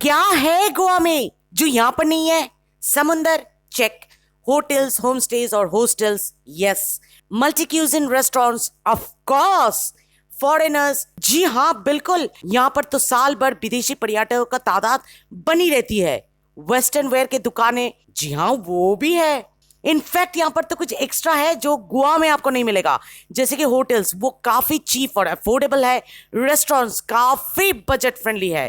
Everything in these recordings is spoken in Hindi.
क्या है गोवा में जो यहाँ पर नहीं है? समुंदर चेक, होटल्स, होम स्टेज और hostels yes, multi cuisine restaurants of course, foreigners जी हाँ बिल्कुल, यहाँ पर तो साल भर विदेशी पर्यटकों का तादाद बनी रहती है। वेस्टर्न वेयर की दुकानें जी हाँ वो भी है। इनफैक्ट यहाँ पर तो कुछ एक्स्ट्रा है जो गोवा में आपको नहीं मिलेगा, जैसे कि होटल्स वो काफी चीप और अफोर्डेबल है, रेस्टोरेंट्स काफी बजट फ्रेंडली है,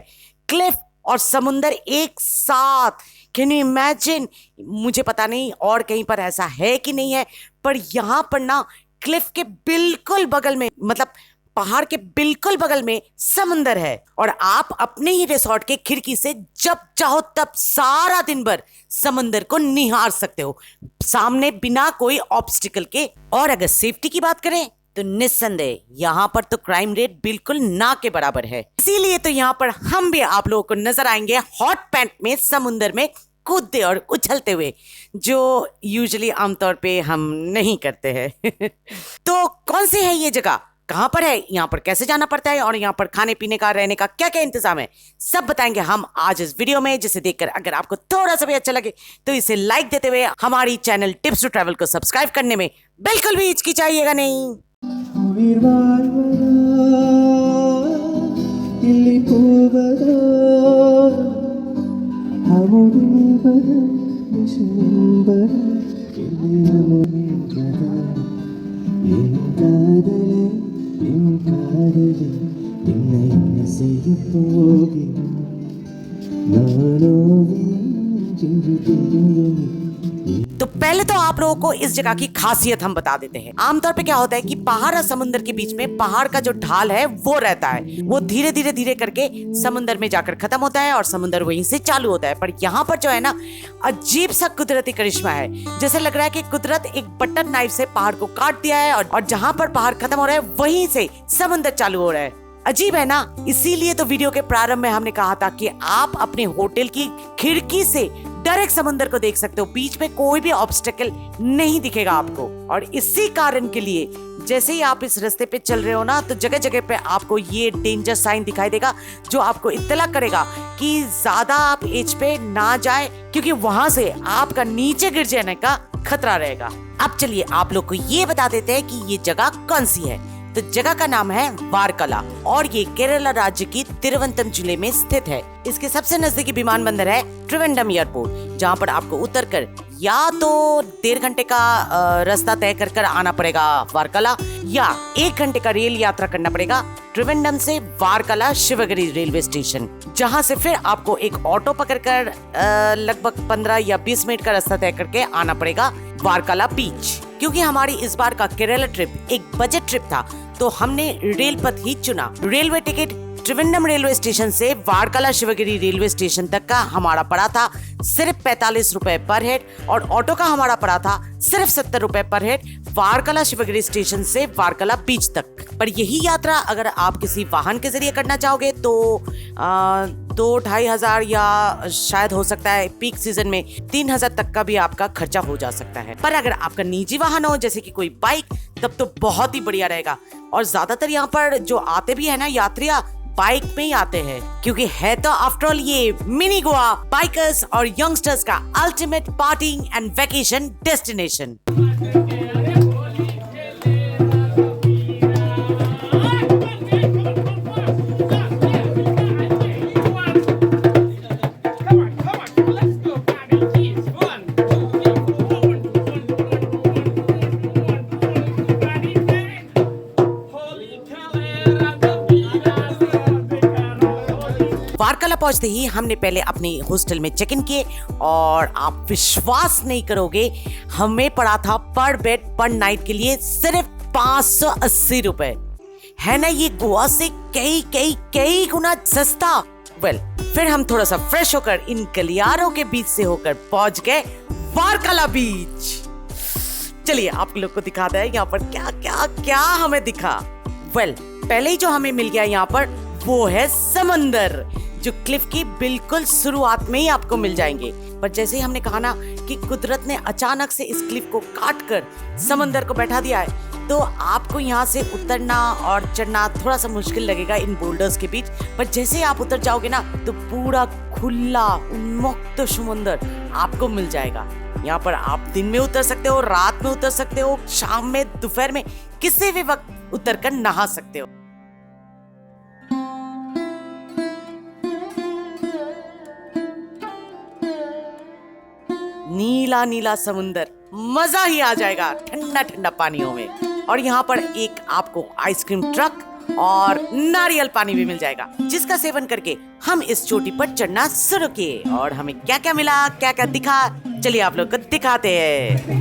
क्लिफ और समुंदर एक साथ। Can you imagine? मुझे पता नहीं और कहीं पर ऐसा है कि नहीं है, पर यहाँ पर ना क्लिफ के बिल्कुल बगल में, मतलब पहाड़ के बिल्कुल बगल में समुंदर है और आप अपने ही रिसोर्ट के खिड़की से जब चाहो तब सारा दिन भर समुंदर को निहार सकते हो, सामने बिना कोई ऑब्स्टिकल के। और अगर सेफ्टी की बात करें तो निस्संदेह यहाँ पर तो क्राइम रेट बिल्कुल ना के बराबर है। इसीलिए तो यहाँ पर हम भी आप लोगों को नजर आएंगे हॉट पैंट में समुंदर में कूदते और उछलते हुए, जो यूजुअली आमतौर पे हम नहीं करते हैं। तो कौन सी है ये जगह, कहां पर है, यहाँ पर कैसे जाना पड़ता है और यहाँ पर खाने पीने का, रहने का क्या क्या इंतजाम है, सब बताएंगे हम आज इस वीडियो में, जिसे देखकर अगर आपको थोड़ा सा भी अच्छा लगे तो इसे लाइक देते हुए हमारी चैनल टिप्स टू ट्रैवल को सब्सक्राइब करने में बिल्कुल भी हिचकिचाइएगा नहीं। तो पहले तो आप लोगों को इस जगह की खासियत हम बता देते हैं। आमतौर पे क्या होता है कि पहाड़ और समुद्र के बीच में पहाड़ का जो ढाल है वो रहता है, वो धीरे धीरे धीरे करके समुद्र में जाकर खत्म होता है और समुद्र वहीं से चालू होता है। पर यहाँ पर जो है ना, अजीब सा कुदरती करिश्मा है, जैसे लग रहा है कि कुदरत एक बटर नाइफ से पहाड़ को काट दिया है और जहाँ पर पहाड़ खत्म हो रहा है वहीं से समुद्र चालू हो रहा है। अजीब है ना? इसीलिए तो वीडियो के प्रारंभ में हमने कहा था कि आप अपने होटल की खिड़की से डायरेक्ट समुद्र को देख सकते हो, बीच में कोई भी ऑब्स्टेकल नहीं दिखेगा आपको। और इसी कारण के लिए जैसे ही आप इस रास्ते पे चल रहे हो ना, तो जगह जगह पे आपको ये डेंजर साइन दिखाई देगा जो आपको इत्तला करेगा कि ज्यादा आप एज पे ना जाए, क्योंकि वहां से आपका नीचे गिर जाने का खतरा रहेगा। अब चलिए आप लोग को ये बता देते हैं कि ये जगह कौन सी है। तो जगह का नाम है वारकला और ये केरला राज्य की तिरुवनंतपुरम जिले में स्थित है। इसके सबसे नजदीकी विमानबंदर है त्रिवेंद्रम एयरपोर्ट, जहाँ पर आपको उतरकर या तो 1.5 घंटे का रास्ता तय कर आना पड़ेगा वारकला, या 1 घंटे का रेल यात्रा करना पड़ेगा त्रिवेंद्रम से वारकला शिवगिरी रेलवे स्टेशन, जहाँ से फिर आपको एक ऑटो पकड़कर लगभग 15 या 20 मिनट का रास्ता तय करके आना पड़ेगा वारकला बीच। क्योंकि हमारी इस बार का केरला ट्रिप एक बजट ट्रिप था, तो हमने रेल पथ ही चुना। Railway ticket Trivandrum railway station से वारकला शिवगिरी रेलवे स्टेशन तक का हमारा पड़ा था सिर्फ 45 रुपए पर हेड, और ऑटो का हमारा पड़ा था सिर्फ 70 रुपए पर हेड वारकला शिवगिरी स्टेशन से वारकला बीच तक। पर यही यात्रा अगर आप किसी वाहन के जरिए करना चाहोगे तो 2-2.5 हजार या शायद हो सकता है पीक सीजन में 3,000 तक का भी आपका खर्चा हो जा सकता है। पर अगर आपका निजी वाहन हो जैसे कि कोई बाइक, तब तो बहुत ही बढ़िया रहेगा। और ज्यादातर यहाँ पर जो आते भी है ना यात्रियां, बाइक में ही आते हैं, क्योंकि है तो आफ्टर ऑल ये मिनी गोवा बाइकर्स और यंगस्टर्स का ultimate party and vacation destination. Varkala पहुंचते ही हमने पहले अपने हॉस्टल में चेक इन किए और आप विश्वास नहीं करोगे, हमें पड़ा था पर बेड पर नाइट के लिए सिर्फ 580 रुपए। है ना ये गोवा से कई गुना सस्ता। फिर हम थोड़ा सा फ्रेश होकर इन गलियारों के बीच से होकर पहुंच गए वारकला बीच। चलिए आप लोग को दिखाते हैं यहाँ पर क्या क्या क्या हमें दिखा। पहले ही जो हमें मिल गया यहाँ पर वो है समंदर, जो क्लिफ की बिल्कुल शुरुआत में ही आपको मिल जाएंगे। पर जैसे ही हमने कहा ना कि कुदरत ने अचानक से इस क्लिफ को काट कर समंदर को बैठा दिया है, तो आपको यहाँ से उतरना और चढ़ना थोड़ा सा मुश्किल लगेगा इन बोल्डर्स के बीच, पर जैसे ही आप उतर जाओगे ना तो पूरा खुला उन्मुक्त समुंदर आपको मिल जाएगा। यहाँ पर आप दिन में उतर सकते हो, रात में उतर सकते हो, शाम में, दोपहर में, किसी भी वक्त उतर कर नहा सकते हो। नीला नीला समुंदर, मजा ही आ जाएगा ठंडा ठंडा पानियों में। और यहाँ पर एक आपको आइसक्रीम ट्रक और नारियल पानी भी मिल जाएगा, जिसका सेवन करके हम इस चोटी पर चढ़ना शुरू किए। और हमें क्या क्या मिला, क्या क्या दिखा, चलिए आप लोग को दिखाते हैं।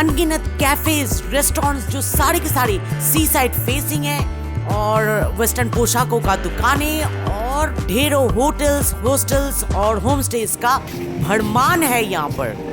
अनगिनत कैफेज, रेस्टोरेंट्स जो सारे के सारे सी साइड फेसिंग है, और वेस्टर्न पोशाकों का दुकानें, और ढेरों होटल्स, हॉस्टल्स और होम स्टेज का भरमार है यहाँ पर।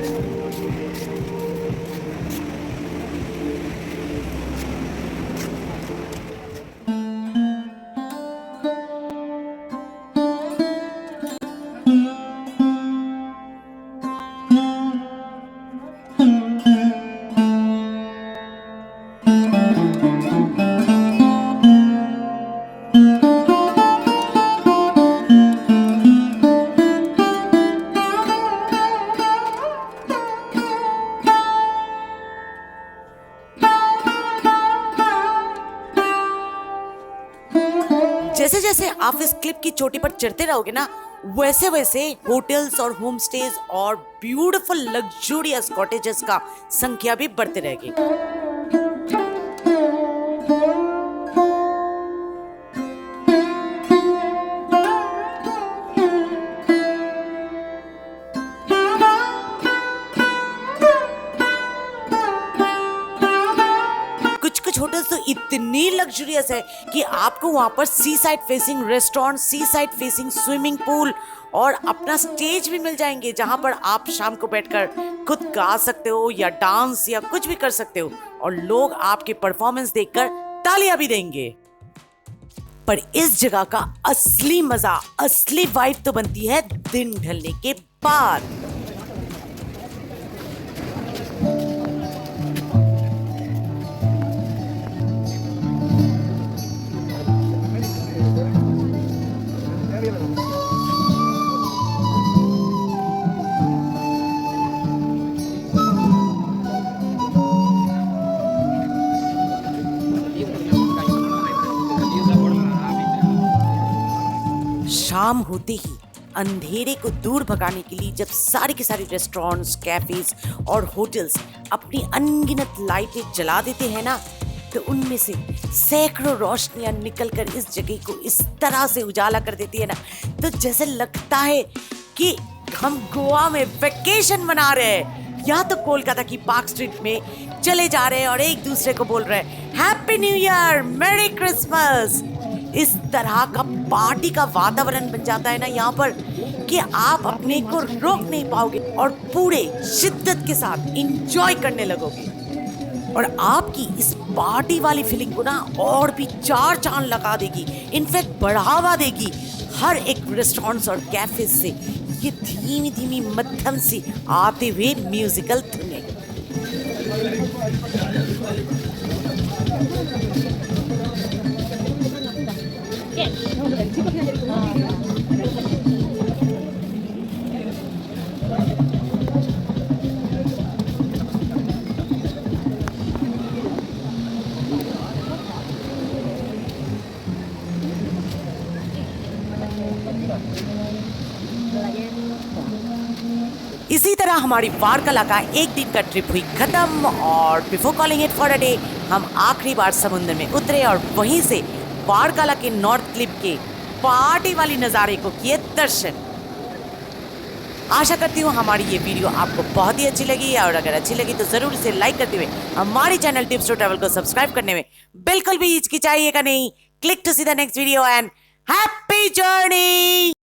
जैसे जैसे आप इस क्लिप की चोटी पर चढ़ते रहोगे ना, वैसे वैसे होटल्स और होम स्टेज और ब्यूटीफुल लग्जूरियस कॉटेजेस का संख्या भी बढ़ते रहेगी। होटल्स तो इतनी लग्जरियस है कि आपको वहां पर सी साइड फेसिंग रेस्टोरेंट, सी साइड फेसिंग स्विमिंग पूल और अपना स्टेज भी मिल जाएंगे, जहां पर आप शाम को बैठकर खुद गा सकते हो या डांस या कुछ भी कर सकते हो, और लोग आपके परफॉर्मेंस देखकर तालियां भी देंगे। पर इस जगह का असली मजा, असली वाइब तो बनती है दिन ढलने के बाद। शाम होते ही अंधेरे को दूर भगाने के लिए जब सारे के सारे रेस्टोरेंट्स, कैफेज और होटल्स अपनी अनगिनत लाइटें जला देते हैं ना, तो उनमें से सैकड़ों रोशनियां निकलकर इस जगह को इस तरह से उजाला कर देती है ना, तो जैसे लगता है कि हम गोवा में वेकेशन मना रहे हैं, या तो कोलकाता की पार्क स्ट्रीट में चले जा रहे हैं और एक दूसरे को बोल रहे हैं happy new year, merry Christmas. इस तरह का पार्टी का वातावरण बन जाता है ना यहाँ पर कि आप अपने को रोक नहीं पाओगे और पूरे शिद्दत के साथ एंजॉय करने लगोगे, और आपकी इस पार्टी वाली फीलिंग को ना और भी चार चांद लगा देगी, इनफैक्ट बढ़ावा देगी हर एक रेस्टोरेंट्स और कैफे से ये धीमी धीमी मध्यम सी आते हुए म्यूजिकल धुनें। इसी तरह हमारी वारकला का एक दिन का ट्रिप हुई खत्म, और before calling it for a day हम आखिरी बार समुद्र में उतरे और वहीं से वारकला के नॉर्थ क्लिप के पार्टी वाली नज़ारे को किए दर्शन। आशा करती हूँ हमारी ये वीडियो आपको बहुत ही अच्छी लगी, और अगर अच्छी लगी तो ज़रूर इसे लाइक करते हुए हमारी चैनल टिप्स टू ट्रैवल को सब्सक्राइब करने में बिल्कुल भी हिचकिचाइएगा नहीं, click to see the next video and happy journey.